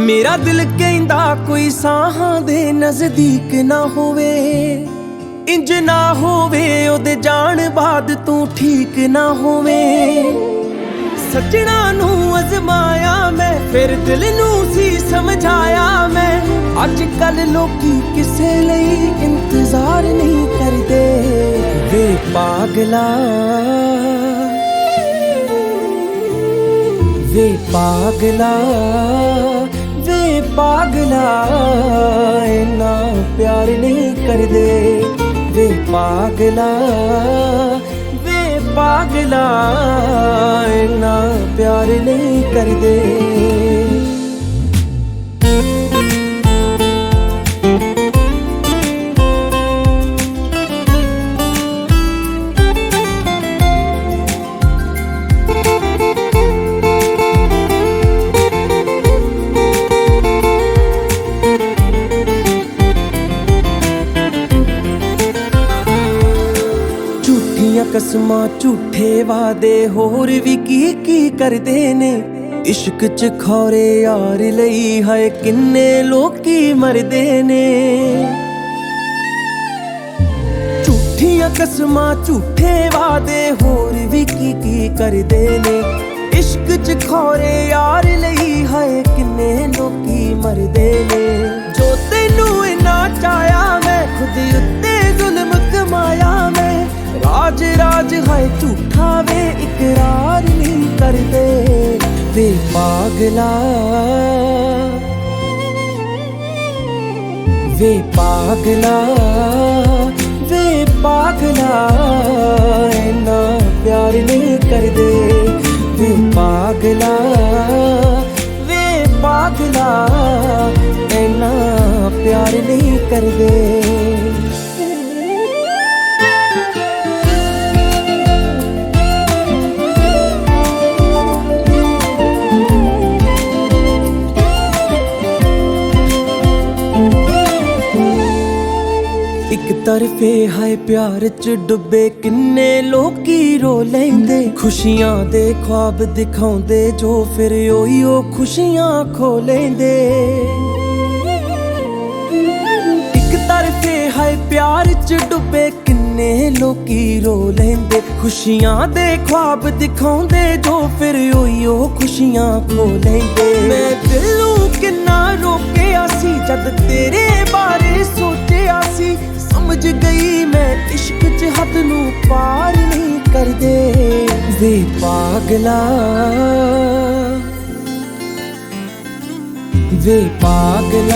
मेरा दिल कहंदा कोई साहां दे नजदीक ना होवे, इंज ना होवे ओदे जान बाद तू ठीक ना होवे। सजना नू अजमाया मैं फिर दिल नू सी समझाया मैं, अज कल लोकी किसे लई इंतजार नहीं करदे। वे पागला वे पागला वे पागला इन्ना प्यार नहीं करदे। वे पागला वे पागला इन्ना प्यार नहीं करदे। कसमां झूठे वादे होर भी की करदे ने, इश्क च खौरे यार लई हाय किन्ने लोकी मरदे ने। झूठियां कसमां झूठे वादे होर भी की करदे ने, इश्क च खौरे यार लई हाय किन्ने लोकी मरदे ने। जो तैनू इन्ना चाया मैं खुद उत्ते जुल्म कमाया मैं, राज राज है झूठा वे इकरार नहीं करदे। वे पागला वे पागला वे पागला इन्ना प्यार नहीं करदे। वे पागला वे पागला इन्ना प्यार नहीं करदे। एक तरफे हाय प्यार च डुबे किन्ने लोकी रो लेंदे, खुशियां दे ख्वाब दिखाउंदे जो फिर ओही खुशियां खो लेंदे। एक तरफे हाय प्यार च डुबे किन्ने लोकी रो लेंदे, खुशियां दे ख्वाब दिखाउंदे जो फिर ओही खुशियां खो लेंदे। मैं दिलों किन्ना रोकिया सी जद तेरे बारे सोचिया सी, समझ गई मैं इश्क च हद नू पार नहीं करदे। वे पागला वे पागला।